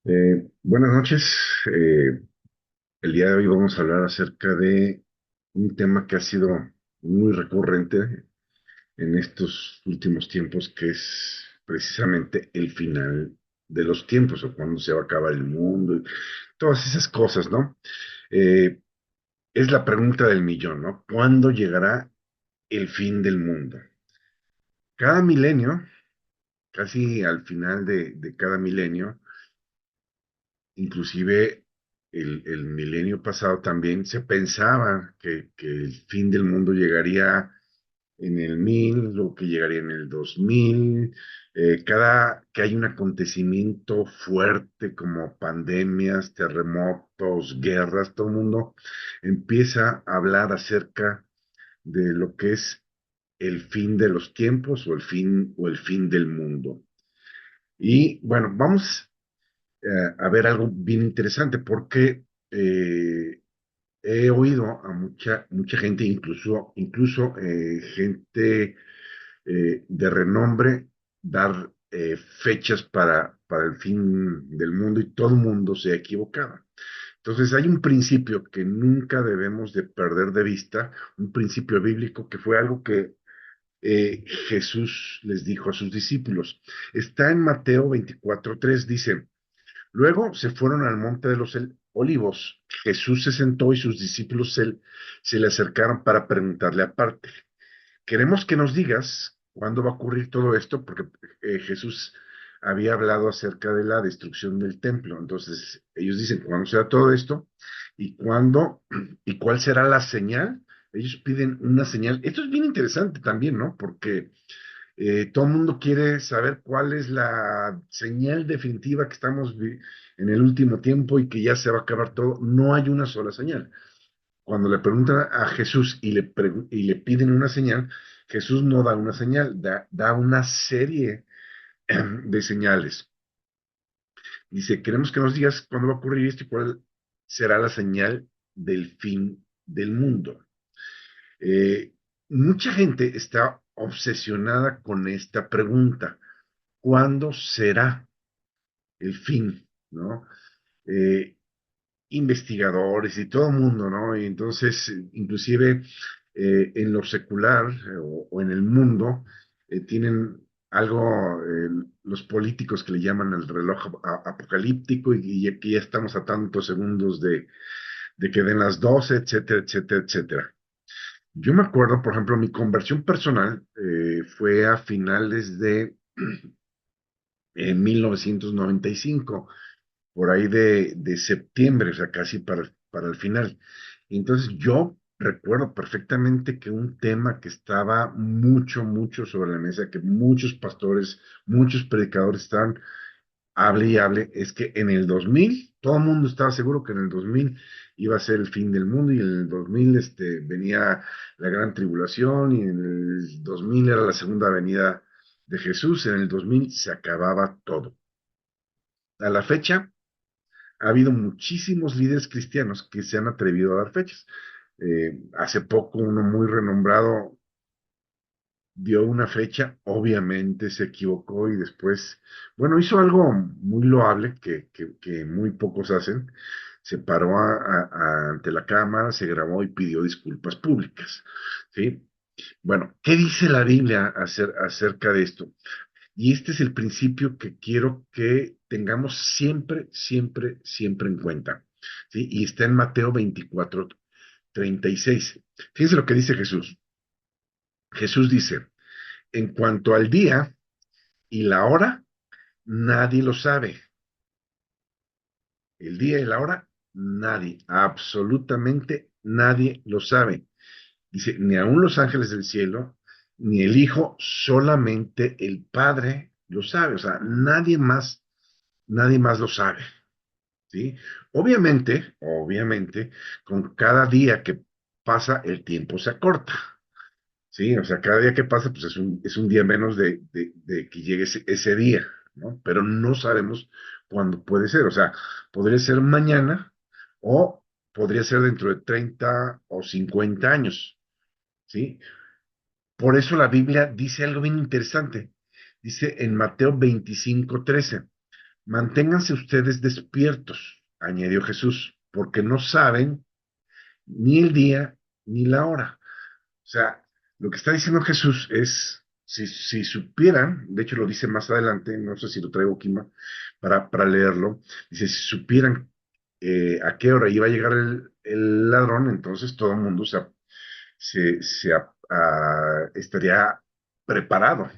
Buenas noches. El día de hoy vamos a hablar acerca de un tema que ha sido muy recurrente en estos últimos tiempos, que es precisamente el final de los tiempos o cuándo se va a acabar el mundo y todas esas cosas, ¿no? Eh, es la pregunta del millón, ¿no? ¿Cuándo llegará el fin del mundo? Cada milenio, casi al final de cada milenio, inclusive el milenio pasado también se pensaba que el fin del mundo llegaría en el 1000 o que llegaría en el 2000. Cada que hay un acontecimiento fuerte como pandemias, terremotos, guerras, todo el mundo empieza a hablar acerca de lo que es el fin de los tiempos o el fin del mundo. Y bueno, vamos a ver algo bien interesante porque he oído a mucha gente, incluso gente de renombre, dar fechas para el fin del mundo y todo el mundo se ha equivocado. Entonces hay un principio que nunca debemos de perder de vista, un principio bíblico que fue algo que Jesús les dijo a sus discípulos. Está en Mateo 24:3, dice: Luego se fueron al monte de los olivos. Jesús se sentó y sus discípulos se le acercaron para preguntarle aparte: queremos que nos digas cuándo va a ocurrir todo esto, porque Jesús había hablado acerca de la destrucción del templo. Entonces ellos dicen: ¿cuándo será todo esto? ¿Y cuándo? ¿Y cuál será la señal? Ellos piden una señal. Esto es bien interesante también, ¿no? Porque todo el mundo quiere saber cuál es la señal definitiva que estamos en el último tiempo y que ya se va a acabar todo. No hay una sola señal. Cuando le preguntan a Jesús y le piden una señal, Jesús no da una señal, da una serie de señales. Dice: queremos que nos digas cuándo va a ocurrir esto y cuál será la señal del fin del mundo. Eh, Mucha gente está obsesionada con esta pregunta: ¿cuándo será el fin? ¿No? Eh, Investigadores y todo el mundo, ¿no? Y entonces, inclusive en lo secular o en el mundo, tienen algo, los políticos que le llaman el reloj apocalíptico y aquí ya estamos a tantos segundos de que den las 12, etcétera, etcétera, etcétera. Yo me acuerdo, por ejemplo, mi conversión personal fue a finales de 1995, por ahí de septiembre, o sea, casi para el final. Entonces yo recuerdo perfectamente que un tema que estaba mucho sobre la mesa, que muchos pastores, muchos predicadores estaban, hable y hable, es que en el 2000, todo el mundo estaba seguro que en el 2000 iba a ser el fin del mundo y en el 2000 venía la gran tribulación y en el 2000 era la segunda venida de Jesús, en el 2000 se acababa todo. A la fecha, ha habido muchísimos líderes cristianos que se han atrevido a dar fechas. Hace poco uno muy renombrado dio una fecha, obviamente se equivocó y después, bueno, hizo algo muy loable que muy pocos hacen. Se paró ante la cámara, se grabó y pidió disculpas públicas, ¿sí? Bueno, ¿qué dice la Biblia acerca de esto? Y este es el principio que quiero que tengamos siempre en cuenta, ¿sí? Y está en Mateo 24:36. Fíjense lo que dice Jesús. Jesús dice: en cuanto al día y la hora, nadie lo sabe. El día y la hora, nadie, absolutamente nadie lo sabe. Dice: ni aun los ángeles del cielo, ni el Hijo, solamente el Padre lo sabe. O sea, nadie más lo sabe. ¿Sí? Obviamente, con cada día que pasa, el tiempo se acorta. ¿Sí? O sea, cada día que pasa, pues es un día menos de que llegue ese día, ¿no? Pero no sabemos cuándo puede ser. O sea, podría ser mañana o podría ser dentro de 30 o 50 años, ¿sí? Por eso la Biblia dice algo bien interesante. Dice en Mateo 25:13: Manténganse ustedes despiertos, añadió Jesús, porque no saben ni el día ni la hora. O sea, lo que está diciendo Jesús es, si supieran, de hecho lo dice más adelante, no sé si lo traigo aquí para leerlo, dice, si supieran a qué hora iba a llegar el ladrón, entonces todo el mundo estaría preparado,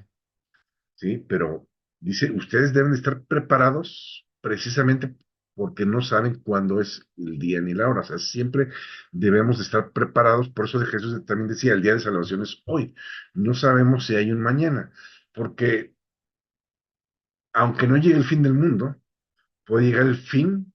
¿sí? Pero dice, ustedes deben estar preparados precisamente porque no saben cuándo es el día ni la hora. O sea, siempre debemos de estar preparados. Por eso de Jesús también decía, el día de salvación es hoy. No sabemos si hay un mañana, porque aunque no llegue el fin del mundo, puede llegar el fin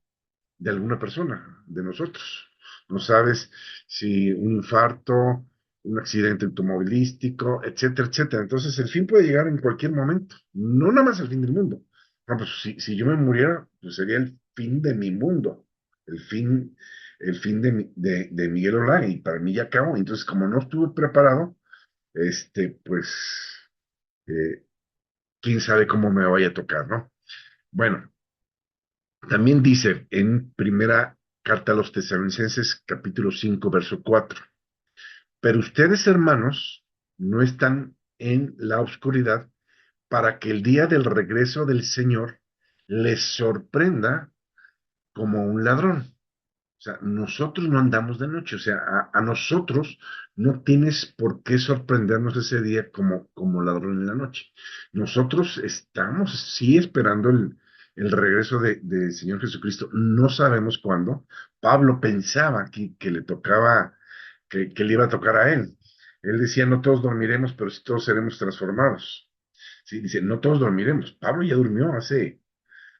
de alguna persona, de nosotros. No sabes si un infarto, un accidente automovilístico, etcétera, etcétera. Entonces, el fin puede llegar en cualquier momento, no nada más el fin del mundo. No, pues, si yo me muriera, pues sería el fin de mi mundo, el fin, el fin de Miguel Olá, y para mí ya acabó. Entonces, como no estuve preparado, pues, eh, quién sabe cómo me vaya a tocar, ¿no? Bueno, también dice en primera carta a los Tesalonicenses, capítulo 5 verso 4. Pero ustedes, hermanos, no están en la oscuridad para que el día del regreso del Señor les sorprenda como un ladrón. O sea, nosotros no andamos de noche, o sea, a nosotros no tienes por qué sorprendernos ese día como ladrón en la noche. Nosotros estamos sí esperando el regreso del Señor Jesucristo, no sabemos cuándo. Pablo pensaba que le tocaba, que le iba a tocar a él. Él decía, no todos dormiremos, pero sí todos seremos transformados. Sí, dice, no todos dormiremos. Pablo ya durmió hace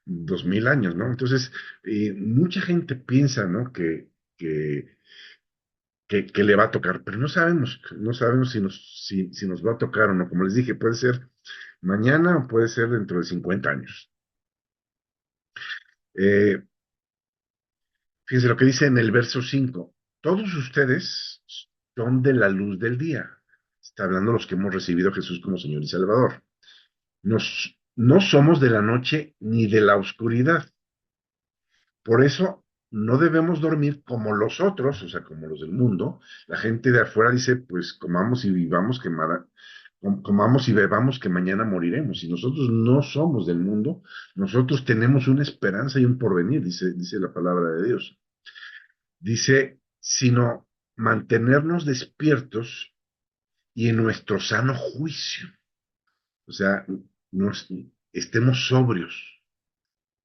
2000 años, ¿no? Entonces, mucha gente piensa, ¿no? Que, que le va a tocar, pero no sabemos si nos va a tocar o no. Como les dije, puede ser mañana o puede ser dentro de 50 años. Eh, Fíjense lo que dice en el verso 5. Todos ustedes son de la luz del día. Está hablando los que hemos recibido a Jesús como Señor y Salvador. No somos de la noche ni de la oscuridad. Por eso no debemos dormir como los otros, o sea, como los del mundo. La gente de afuera dice, pues comamos y vivamos, comamos y bebamos que mañana moriremos. Y nosotros no somos del mundo, nosotros tenemos una esperanza y un porvenir, dice la palabra de Dios. Dice, sino mantenernos despiertos y en nuestro sano juicio. O sea, nos, estemos sobrios.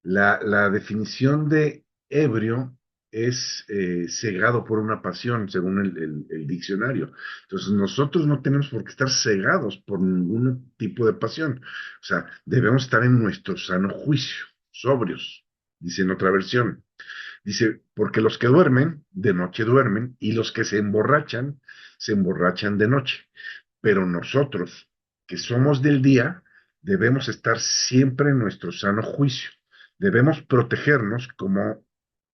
La definición de ebrio es cegado por una pasión, según el diccionario. Entonces, nosotros no tenemos por qué estar cegados por ningún tipo de pasión. O sea, debemos estar en nuestro sano juicio, sobrios, dice en otra versión. Dice, porque los que duermen, de noche duermen, y los que se emborrachan de noche. Pero nosotros, que somos del día, debemos estar siempre en nuestro sano juicio. Debemos protegernos como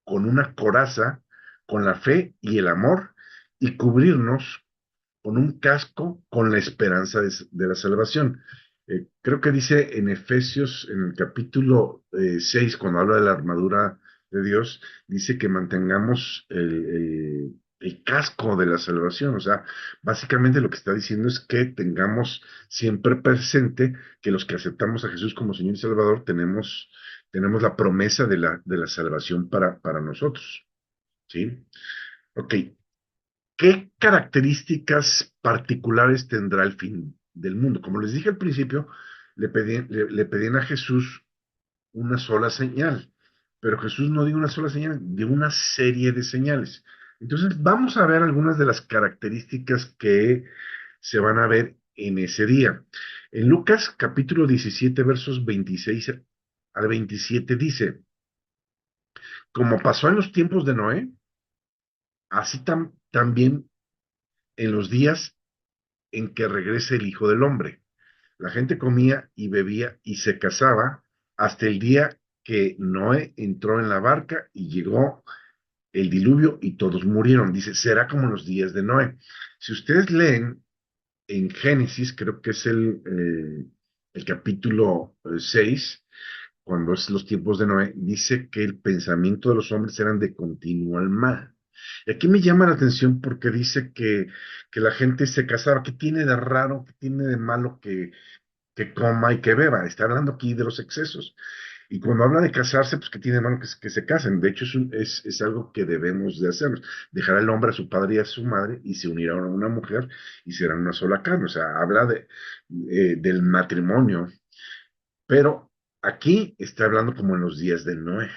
con una coraza, con la fe y el amor, y cubrirnos con un casco con la esperanza de la salvación. Creo que dice en Efesios, en el capítulo 6, cuando habla de la armadura de Dios, dice que mantengamos el casco de la salvación. O sea, básicamente lo que está diciendo es que tengamos siempre presente que los que aceptamos a Jesús como Señor y Salvador tenemos la promesa de la salvación para nosotros. ¿Sí? Ok, ¿qué características particulares tendrá el fin del mundo? Como les dije al principio, le pedían a Jesús una sola señal, pero Jesús no dio una sola señal, dio una serie de señales. Entonces, vamos a ver algunas de las características que se van a ver en ese día. En Lucas capítulo 17, versos 26 al 27 dice, como pasó en los tiempos de Noé, así también en los días en que regrese el Hijo del Hombre. La gente comía y bebía y se casaba hasta el día que Noé entró en la barca y llegó el diluvio y todos murieron. Dice, será como los días de Noé. Si ustedes leen en Génesis, creo que es el capítulo 6, cuando es los tiempos de Noé, dice que el pensamiento de los hombres eran de continuo al mal. Y aquí me llama la atención porque dice que la gente se casaba. ¿Qué tiene de raro, qué tiene de malo que coma y que beba? Está hablando aquí de los excesos. Y cuando habla de casarse, pues que tiene de malo que se casen. De hecho, es algo que debemos de hacer. Dejar al hombre a su padre y a su madre y se unirán a una mujer y serán una sola carne. O sea, habla del matrimonio. Pero aquí está hablando como en los días de Noé.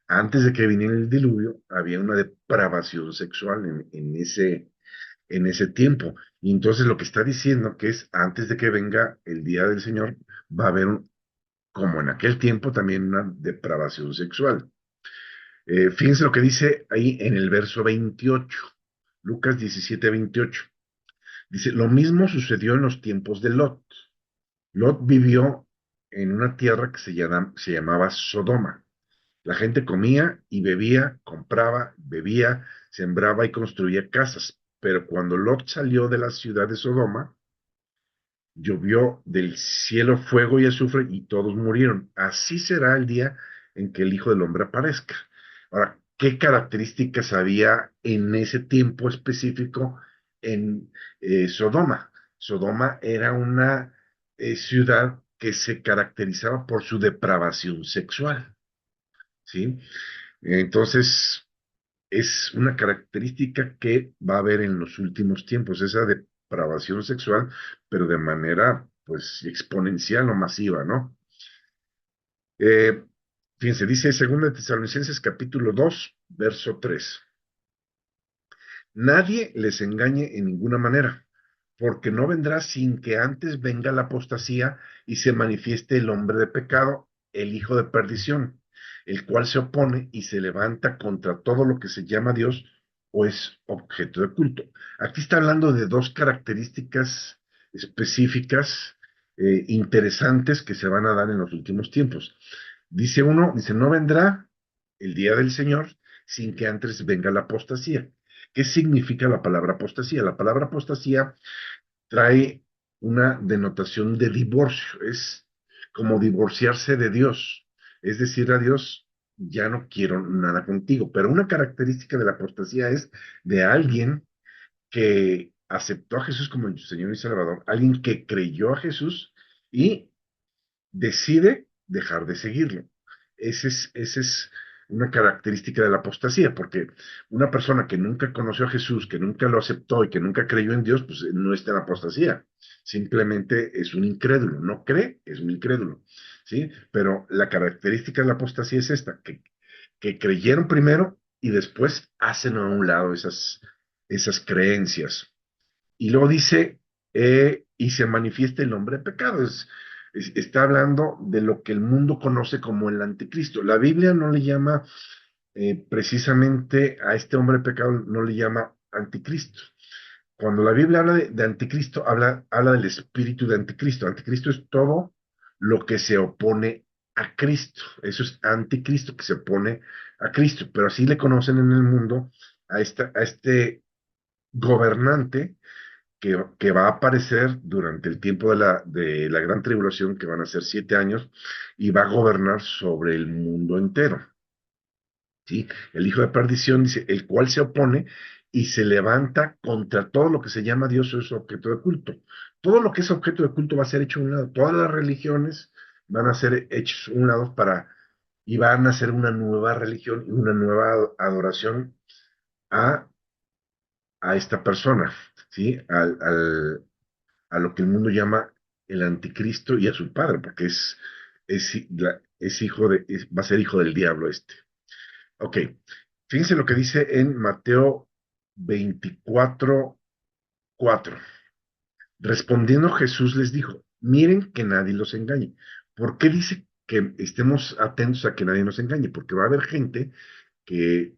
Antes de que viniera el diluvio, había una depravación sexual en ese tiempo. Y entonces lo que está diciendo que es antes de que venga el día del Señor, va a haber, como en aquel tiempo, también una depravación sexual. Fíjense lo que dice ahí en el verso 28, Lucas 17:28. Dice, lo mismo sucedió en los tiempos de Lot. Lot vivió en una tierra que se llamaba Sodoma. La gente comía y bebía, compraba, bebía, sembraba y construía casas. Pero cuando Lot salió de la ciudad de Sodoma, llovió del cielo fuego y azufre y todos murieron. Así será el día en que el Hijo del Hombre aparezca. Ahora, ¿qué características había en ese tiempo específico en Sodoma? Sodoma era una ciudad que se caracterizaba por su depravación sexual, ¿sí? Entonces, es una característica que va a haber en los últimos tiempos, esa depravación sexual, pero de manera, pues, exponencial o masiva, ¿no? Eh, Fíjense, dice 2 Tesalonicenses capítulo 2 verso 3. Nadie les engañe en ninguna manera, porque no vendrá sin que antes venga la apostasía y se manifieste el hombre de pecado, el hijo de perdición, el cual se opone y se levanta contra todo lo que se llama Dios o es objeto de culto. Aquí está hablando de dos características específicas, interesantes que se van a dar en los últimos tiempos. Dice uno, dice, no vendrá el día del Señor sin que antes venga la apostasía. ¿Qué significa la palabra apostasía? La palabra apostasía trae una denotación de divorcio, es como divorciarse de Dios, es decir, a Dios, ya no quiero nada contigo, pero una característica de la apostasía es de alguien que aceptó a Jesús como el Señor y Salvador, alguien que creyó a Jesús y decide dejar de seguirlo. Esa es una característica de la apostasía, porque una persona que nunca conoció a Jesús, que nunca lo aceptó y que nunca creyó en Dios, pues no está en apostasía. Simplemente es un incrédulo. No cree, es un incrédulo. ¿Sí? Pero la característica de la apostasía es esta, que creyeron primero y después hacen a un lado esas creencias. Y luego dice, y se manifiesta el hombre de pecado. Está hablando de lo que el mundo conoce como el anticristo. La Biblia no le llama precisamente a este hombre de pecado, no le llama anticristo. Cuando la Biblia habla de anticristo, habla del espíritu de anticristo. Anticristo es todo lo que se opone a Cristo. Eso es anticristo, que se opone a Cristo. Pero así le conocen en el mundo a este gobernante que va a aparecer durante el tiempo de la gran tribulación, que van a ser 7 años, y va a gobernar sobre el mundo entero. ¿Sí? El hijo de perdición dice, el cual se opone y se levanta contra todo lo que se llama Dios o es objeto de culto. Todo lo que es objeto de culto va a ser hecho a un lado. Todas las religiones van a ser hechas a un lado y van a ser una nueva religión y una nueva adoración a, a esta persona, ¿sí? A lo que el mundo llama el anticristo y a su padre, porque es hijo va a ser hijo del diablo este. Ok, fíjense lo que dice en Mateo 24:4. Respondiendo Jesús les dijo, miren que nadie los engañe. ¿Por qué dice que estemos atentos a que nadie nos engañe? Porque va a haber gente que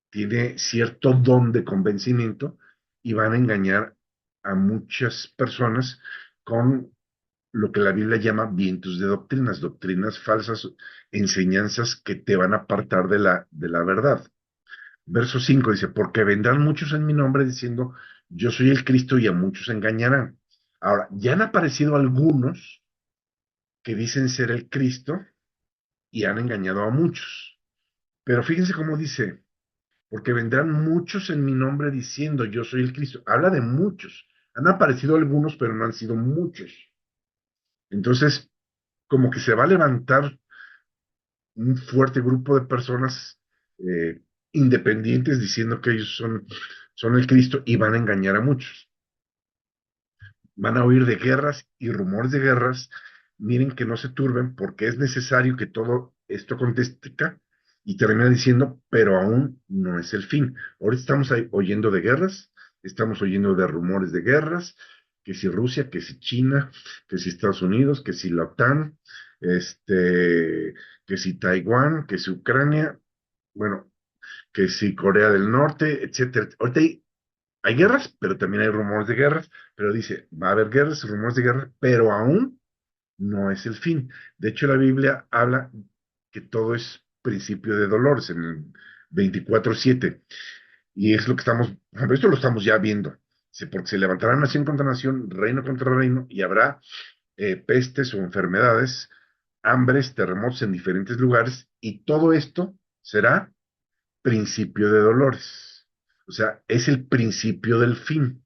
tiene cierto don de convencimiento y van a engañar a muchas personas con lo que la Biblia llama vientos de doctrinas falsas, enseñanzas que te van a apartar de la verdad. Verso 5 dice, porque vendrán muchos en mi nombre diciendo, yo soy el Cristo y a muchos engañarán. Ahora, ya han aparecido algunos que dicen ser el Cristo, y han engañado a muchos. Pero fíjense cómo dice, porque vendrán muchos en mi nombre diciendo, yo soy el Cristo. Habla de muchos. Han aparecido algunos, pero no han sido muchos. Entonces, como que se va a levantar un fuerte grupo de personas eh, independientes diciendo que ellos son el Cristo y van a engañar a muchos. Van a oír de guerras y rumores de guerras. Miren que no se turben porque es necesario que todo esto acontezca y termina diciendo, pero aún no es el fin. Ahorita estamos oyendo de guerras, estamos oyendo de rumores de guerras, que si Rusia, que si China, que si Estados Unidos, que si la OTAN, que si Taiwán, que si Ucrania, bueno, que si Corea del Norte, etcétera. Ahorita hay guerras, pero también hay rumores de guerras, pero dice, va a haber guerras, rumores de guerra, pero aún no es el fin. De hecho, la Biblia habla que todo es principio de dolores en el 24:7, y es lo que estamos, bueno, esto lo estamos ya viendo. Dice, porque se levantará nación contra nación, reino contra reino, y habrá pestes o enfermedades, hambres, terremotos en diferentes lugares, y todo esto será principio de dolores. O sea, es el principio del fin.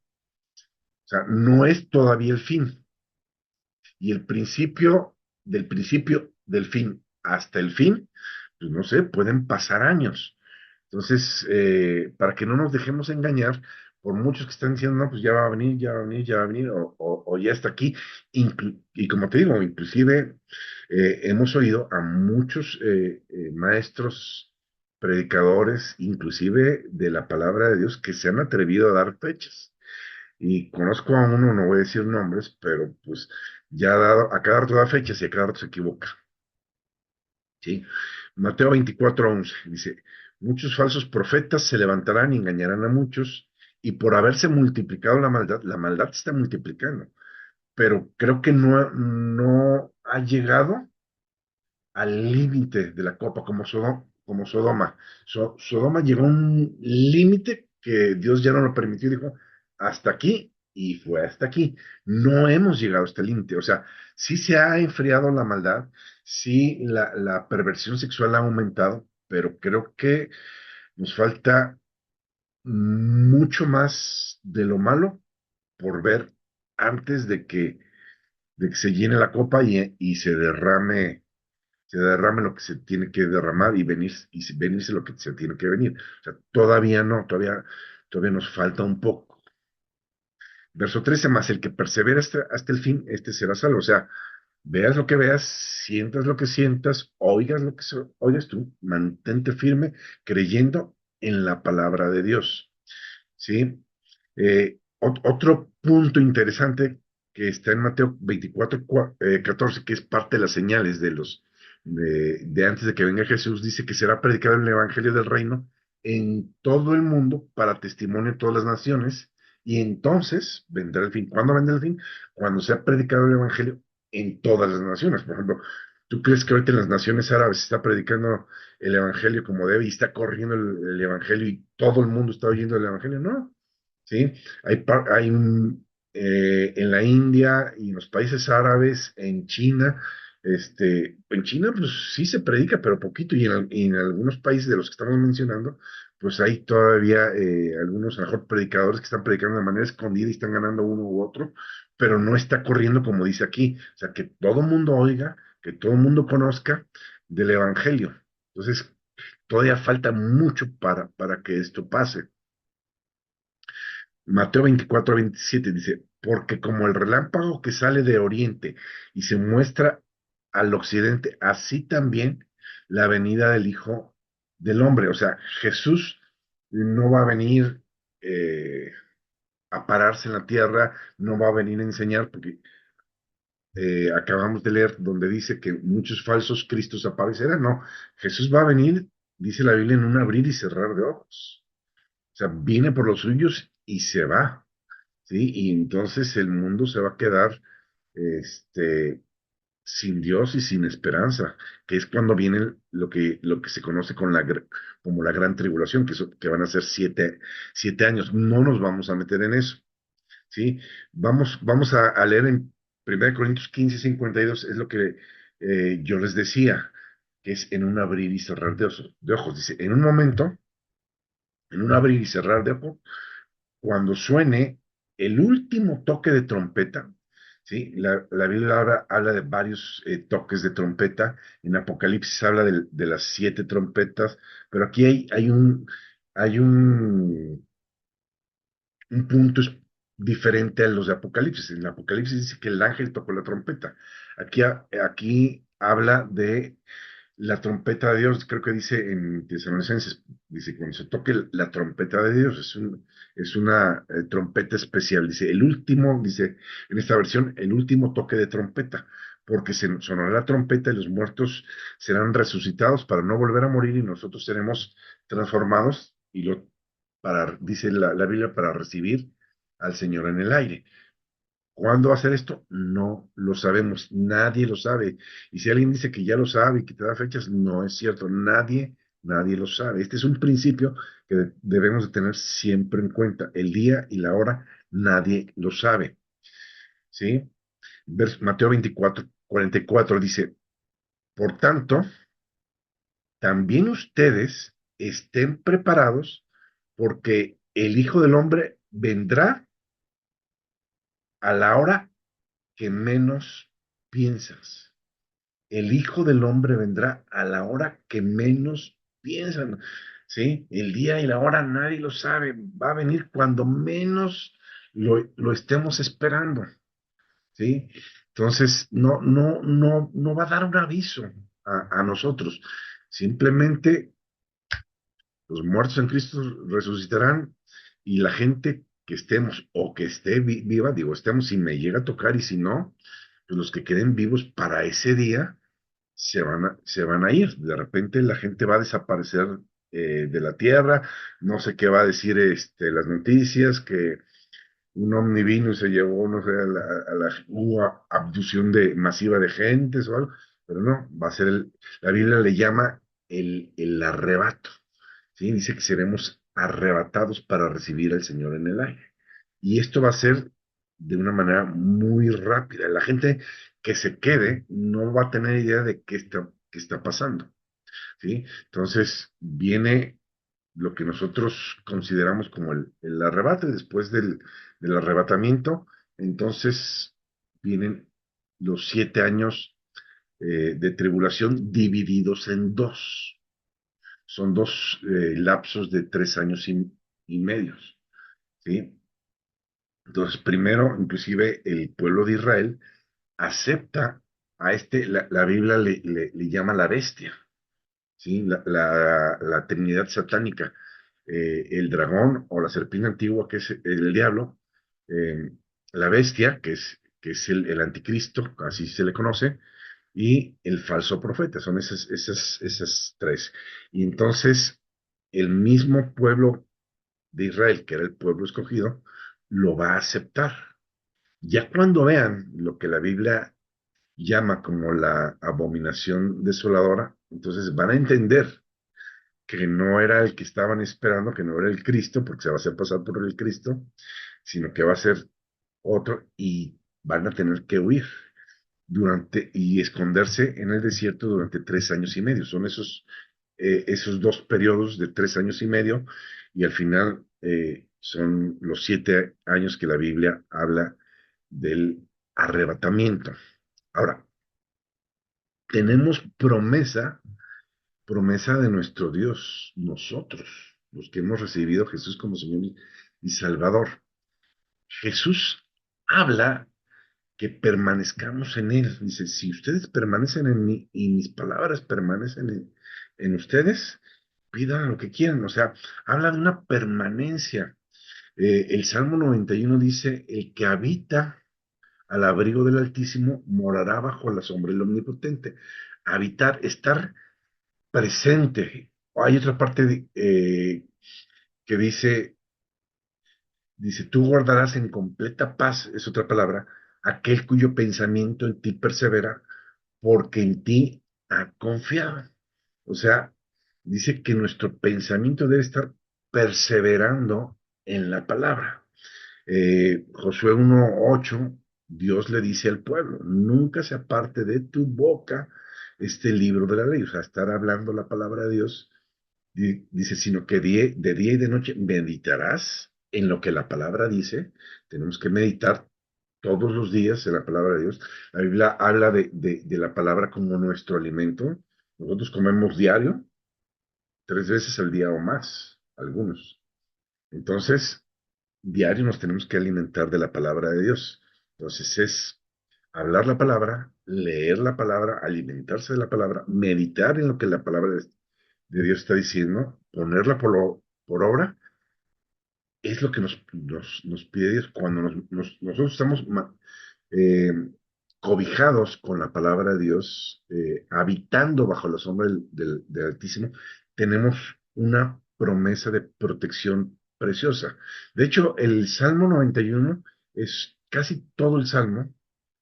O sea, no es todavía el fin. Y el principio del fin hasta el fin, pues no sé, pueden pasar años. Entonces, para que no nos dejemos engañar por muchos que están diciendo, no, pues ya va a venir, ya va a venir, ya va a venir, o ya está aquí. Y como te digo, inclusive hemos oído a muchos maestros, predicadores, inclusive de la palabra de Dios, que se han atrevido a dar fechas. Y conozco a uno, no voy a decir nombres, pero pues ya ha dado, a cada rato da fechas y a cada rato se equivoca. ¿Sí? Mateo 24:11 dice, muchos falsos profetas se levantarán y engañarán a muchos, y por haberse multiplicado la maldad se está multiplicando, pero creo que no ha llegado al límite de la copa como Sodoma. Sodoma llegó a un límite que Dios ya no lo permitió, dijo, hasta aquí, y fue hasta aquí. No hemos llegado a este límite, o sea, sí se ha enfriado la maldad, sí la perversión sexual ha aumentado, pero creo que nos falta mucho más de lo malo por ver antes de que se llene la copa y se derrame lo que se tiene que derramar y venirse lo que se tiene que venir. O sea, todavía no, todavía nos falta un poco. Verso 13 más el que persevera hasta el fin, este será salvo. O sea, veas lo que veas, sientas lo que sientas, oigas lo que oigas tú, mantente firme creyendo en la palabra de Dios. ¿Sí? Otro punto interesante que está en Mateo 24, 14, que es parte de las señales de antes de que venga Jesús, dice que será predicado el Evangelio del Reino en todo el mundo para testimonio de todas las naciones, y entonces vendrá el fin. ¿Cuándo vendrá el fin? Cuando sea predicado el Evangelio en todas las naciones. Por ejemplo, ¿tú crees que ahorita en las naciones árabes se está predicando el Evangelio como debe y está corriendo el Evangelio y todo el mundo está oyendo el Evangelio? No. ¿Sí? En la India y en los países árabes, en China, en China pues sí se predica, pero poquito, y en algunos países de los que estamos mencionando, pues hay todavía algunos, a lo mejor, predicadores que están predicando de manera escondida y están ganando uno u otro, pero no está corriendo como dice aquí, o sea, que todo el mundo oiga, que todo el mundo conozca del Evangelio. Entonces, todavía falta mucho para que esto pase. Mateo 24:27 dice, porque como el relámpago que sale de oriente y se muestra al occidente, así también la venida del Hijo del Hombre. O sea, Jesús no va a venir a pararse en la tierra, no va a venir a enseñar, porque acabamos de leer donde dice que muchos falsos cristos aparecerán. No, Jesús va a venir, dice la Biblia, en un abrir y cerrar de ojos. O sea, viene por los suyos y se va. ¿Sí? Y entonces el mundo se va a quedar este, sin Dios y sin esperanza, que es cuando viene lo que se conoce como la gran tribulación, que van a ser 7 años. No nos vamos a meter en eso, ¿sí? Vamos a leer en 1 Corintios 15:52, es lo que yo les decía, que es en un abrir y cerrar de ojos. Dice, en un momento, en un abrir y cerrar de ojos, cuando suene el último toque de trompeta, ¿sí? La Biblia habla de varios toques de trompeta. En Apocalipsis habla de las 7 trompetas, pero aquí hay un punto diferente a los de Apocalipsis. En Apocalipsis dice que el ángel tocó la trompeta. Aquí habla de la trompeta de Dios, creo que dice en Tesalonicenses, dice, cuando se toque la trompeta de Dios, es una trompeta especial, dice, el último, dice, en esta versión, el último toque de trompeta, porque se sonará la trompeta y los muertos serán resucitados para no volver a morir y nosotros seremos transformados, dice la Biblia, para recibir al Señor en el aire. ¿Cuándo va a ser esto? No lo sabemos, nadie lo sabe. Y si alguien dice que ya lo sabe y que te da fechas, no es cierto, nadie lo sabe. Este es un principio que debemos de tener siempre en cuenta. El día y la hora, nadie lo sabe. ¿Sí? Mateo 24:44 dice, por tanto, también ustedes estén preparados porque el Hijo del Hombre vendrá a la hora que menos piensas. El Hijo del Hombre vendrá a la hora que menos piensan, ¿sí? El día y la hora nadie lo sabe, va a venir cuando menos lo estemos esperando, ¿sí? Entonces, no va a dar un aviso a nosotros, simplemente los muertos en Cristo resucitarán y la gente que estemos o que esté viva, digo, estemos si me llega a tocar y si no, pues los que queden vivos para ese día se van a ir. De repente la gente va a desaparecer de la tierra. No sé qué va a decir las noticias, que un omnivirus se llevó, no sé, hubo abducción masiva de gentes o algo, pero no, va a ser la Biblia le llama el arrebato, ¿sí? Dice que seremos arrebatados para recibir al Señor en el aire. Y esto va a ser de una manera muy rápida. La gente que se quede no va a tener idea de qué está pasando, ¿sí? Entonces viene lo que nosotros consideramos como el arrebato, y después del arrebatamiento, entonces vienen los 7 años de tribulación divididos en dos. Son dos lapsos de 3 años y medios, ¿sí? Entonces, primero, inclusive el pueblo de Israel acepta la Biblia le llama la bestia, ¿sí? La Trinidad satánica, el dragón o la serpiente antigua, que es el diablo, eh, la bestia, que es el anticristo, así se le conoce, y el falso profeta, son esas tres. Y entonces, el mismo pueblo de Israel, que era el pueblo escogido, lo va a aceptar. Ya cuando vean lo que la Biblia llama como la abominación desoladora, entonces van a entender que no era el que estaban esperando, que no era el Cristo, porque se va a hacer pasar por el Cristo, sino que va a ser otro y van a tener que huir y esconderse en el desierto durante 3 años y medio. Son esos dos periodos de 3 años y medio y al final son los 7 años que la Biblia habla del arrebatamiento. Ahora, tenemos promesa de nuestro Dios, nosotros, los que hemos recibido a Jesús como Señor y Salvador. Jesús habla que permanezcamos en Él. Dice, si ustedes permanecen en mí y mis palabras permanecen en ustedes, pidan lo que quieran. O sea, habla de una permanencia. El Salmo 91 dice, el que habita al abrigo del Altísimo morará bajo la sombra del Omnipotente. Habitar, estar presente. Hay otra parte que dice, tú guardarás en completa paz, es otra palabra, aquel cuyo pensamiento en ti persevera, porque en ti ha confiado. O sea, dice que nuestro pensamiento debe estar perseverando en la palabra. Josué 1:8, Dios le dice al pueblo, nunca se aparte de tu boca este libro de la ley, o sea, estar hablando la palabra de Dios. Dice, sino que de día y de noche meditarás en lo que la palabra dice. Tenemos que meditar todos los días en la palabra de Dios. La Biblia habla de la palabra como nuestro alimento. Nosotros comemos diario, 3 veces al día o más, algunos. Entonces, diario nos tenemos que alimentar de la palabra de Dios. Entonces es hablar la palabra, leer la palabra, alimentarse de la palabra, meditar en lo que la palabra de Dios está diciendo, ponerla por obra, es lo que nos pide Dios. Cuando nosotros estamos eh, cobijados con la palabra de Dios, habitando bajo la sombra del Altísimo, tenemos una promesa de protección preciosa. De hecho, el Salmo 91 es casi todo el Salmo,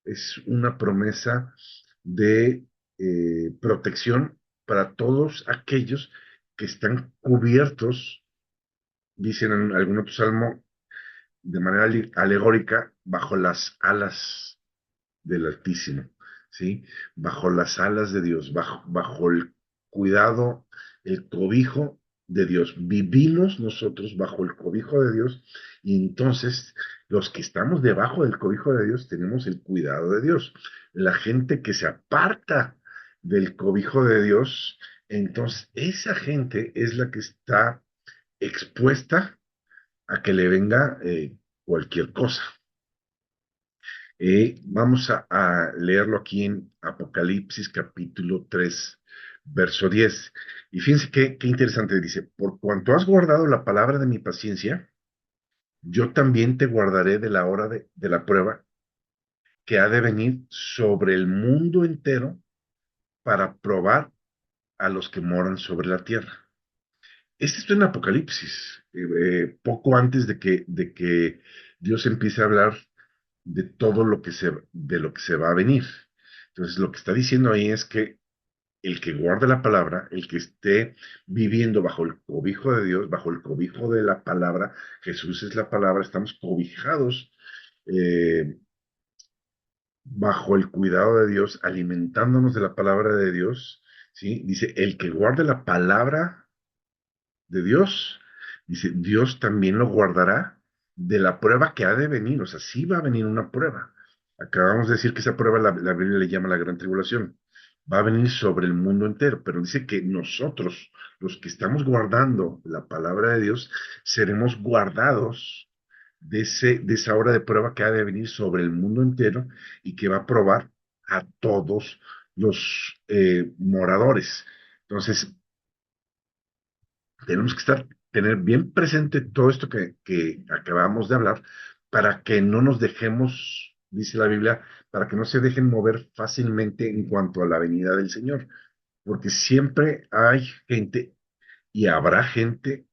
es una promesa de protección para todos aquellos que están cubiertos, dicen en algún otro salmo, de manera alegórica, bajo las alas del Altísimo, ¿sí? Bajo las alas de Dios, bajo el cuidado, el cobijo de Dios. Vivimos nosotros bajo el cobijo de Dios y entonces los que estamos debajo del cobijo de Dios tenemos el cuidado de Dios. La gente que se aparta del cobijo de Dios, entonces esa gente es la que está expuesta a que le venga cualquier cosa. Vamos a leerlo aquí en Apocalipsis capítulo 3 verso 10. Y fíjense qué interesante dice, por cuanto has guardado la palabra de mi paciencia, yo también te guardaré de la hora de la prueba que ha de venir sobre el mundo entero para probar a los que moran sobre la tierra. Este está en Apocalipsis, poco antes de que Dios empiece a hablar de todo de lo que se va a venir. Entonces, lo que está diciendo ahí es que el que guarde la palabra, el que esté viviendo bajo el cobijo de Dios, bajo el cobijo de la palabra, Jesús es la palabra, estamos cobijados eh, bajo el cuidado de Dios, alimentándonos de la palabra de Dios, ¿sí? Dice, el que guarde la palabra de Dios, dice, Dios también lo guardará de la prueba que ha de venir, o sea, sí va a venir una prueba. Acabamos de decir que esa prueba la Biblia le llama la gran tribulación. Va a venir sobre el mundo entero, pero dice que nosotros, los que estamos guardando la palabra de Dios, seremos guardados de esa hora de prueba que ha de venir sobre el mundo entero y que va a probar a todos los moradores. Entonces, tenemos que tener bien presente todo esto que acabamos de hablar para que no nos dejemos, dice la Biblia, para que no se dejen mover fácilmente en cuanto a la venida del Señor, porque siempre hay gente y habrá gente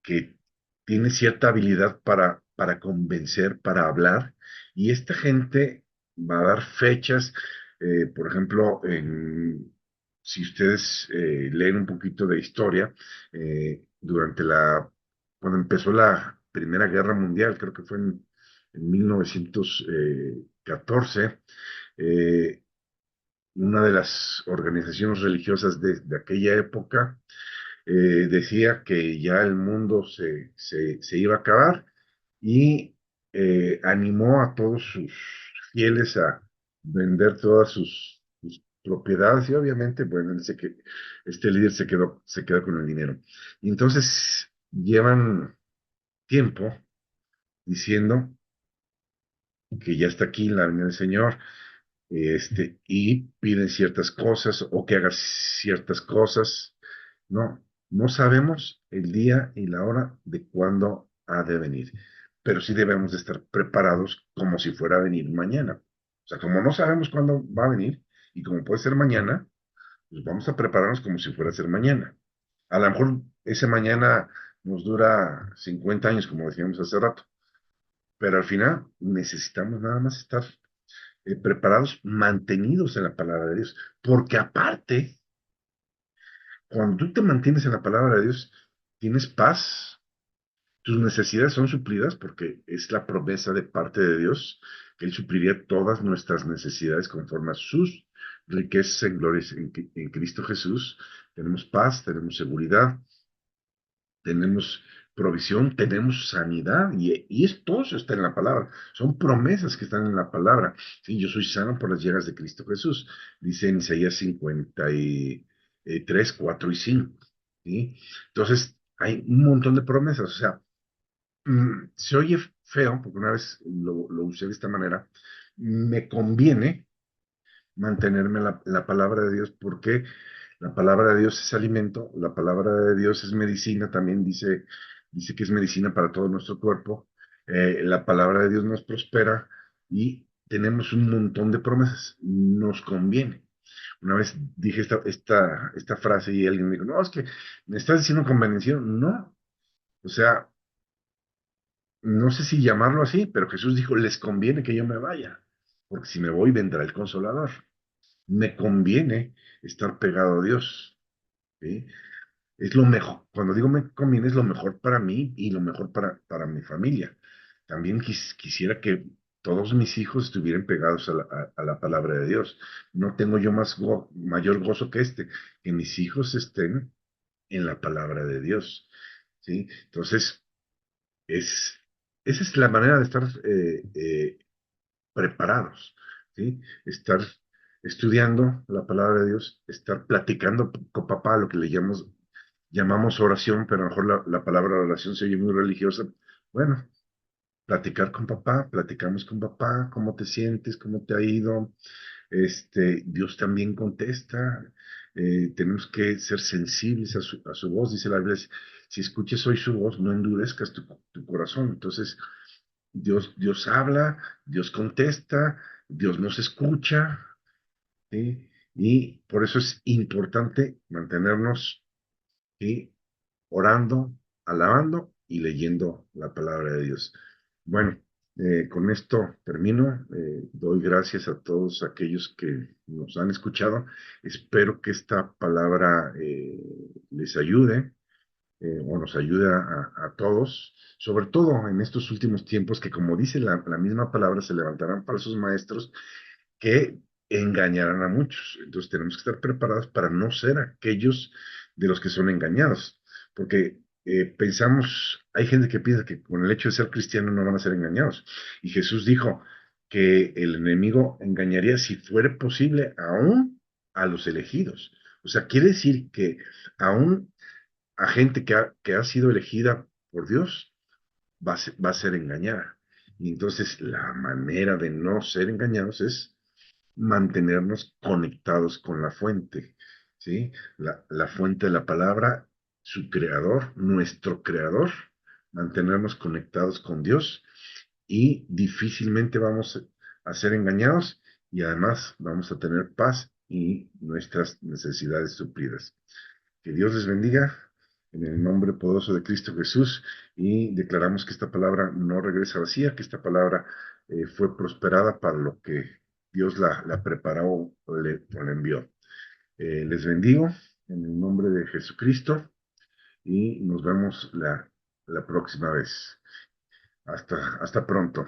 que tiene cierta habilidad para convencer, para hablar, y esta gente va a dar fechas, por ejemplo, si ustedes leen un poquito de historia, durante cuando empezó la Primera Guerra Mundial, creo que fue en 1914, eh, una de las organizaciones religiosas de aquella época decía que ya el mundo se iba a acabar y animó a todos sus fieles a vender todas sus propiedades y obviamente, bueno, este líder se quedó con el dinero. Y entonces llevan tiempo diciendo que ya está aquí la venida del Señor, y piden ciertas cosas o que hagas ciertas cosas. No, no sabemos el día y la hora de cuándo ha de venir, pero sí debemos de estar preparados como si fuera a venir mañana. O sea, como no sabemos cuándo va a venir y como puede ser mañana, pues vamos a prepararnos como si fuera a ser mañana. A lo mejor ese mañana nos dura 50 años, como decíamos hace rato, pero al final necesitamos nada más estar preparados, mantenidos en la palabra de Dios. Porque aparte, cuando tú te mantienes en la palabra de Dios, tienes paz, tus necesidades son suplidas porque es la promesa de parte de Dios que Él supliría todas nuestras necesidades conforme a sus riquezas en gloria en Cristo Jesús, tenemos paz, tenemos seguridad, tenemos provisión, tenemos sanidad, todo eso está en la palabra. Son promesas que están en la palabra. Sí, yo soy sano por las llagas de Cristo Jesús, dice en Isaías 53, 4 y 5. ¿Sí? Entonces, hay un montón de promesas. O sea, se oye feo, porque una vez lo usé de esta manera, me conviene mantenerme la palabra de Dios, porque la palabra de Dios es alimento, la palabra de Dios es medicina, también dice que es medicina para todo nuestro cuerpo, la palabra de Dios nos prospera y tenemos un montón de promesas, nos conviene. Una vez dije esta frase y alguien me dijo, no, es que me estás diciendo convención. No, o sea, no sé si llamarlo así, pero Jesús dijo, les conviene que yo me vaya, porque si me voy vendrá el Consolador. Me conviene estar pegado a Dios, ¿sí? Es lo mejor, cuando digo me conviene, es lo mejor para mí y lo mejor para mi familia. También quisiera que todos mis hijos estuvieran pegados a la palabra de Dios. No tengo yo mayor gozo que que mis hijos estén en la palabra de Dios, ¿sí? Entonces, es, esa es la manera de estar preparados, ¿sí? Estar estudiando la palabra de Dios, estar platicando con papá, lo que llamamos oración, pero a lo mejor la palabra oración se oye muy religiosa. Bueno, platicar con papá, platicamos con papá, cómo te sientes, cómo te ha ido. Dios también contesta. Tenemos que ser sensibles a su voz, dice la Biblia. Si escuchas hoy su voz, no endurezcas tu corazón. Entonces, Dios habla, Dios contesta, Dios nos escucha, ¿sí? Y por eso es importante mantenernos, ¿sí? Orando, alabando y leyendo la palabra de Dios. Bueno, con esto termino. Doy gracias a todos aquellos que nos han escuchado. Espero que esta palabra les ayude, o nos ayuda a todos, sobre todo en estos últimos tiempos que, como dice la misma palabra, se levantarán falsos maestros que engañarán a muchos. Entonces tenemos que estar preparados para no ser aquellos de los que son engañados, porque hay gente que piensa que con el hecho de ser cristiano no van a ser engañados. Y Jesús dijo que el enemigo engañaría, si fuera posible, aún a los elegidos. O sea, quiere decir que aún a gente que ha sido elegida por Dios va a ser engañada. Y entonces la manera de no ser engañados es mantenernos conectados con la fuente, ¿sí? La fuente de la palabra, su creador, nuestro creador, mantenernos conectados con Dios y difícilmente vamos a ser engañados y además vamos a tener paz y nuestras necesidades suplidas. Que Dios les bendiga en el nombre poderoso de Cristo Jesús y declaramos que esta palabra no regresa vacía, que esta palabra fue prosperada para lo que Dios la preparó o la envió. Les bendigo en el nombre de Jesucristo y nos vemos la próxima vez. Hasta pronto.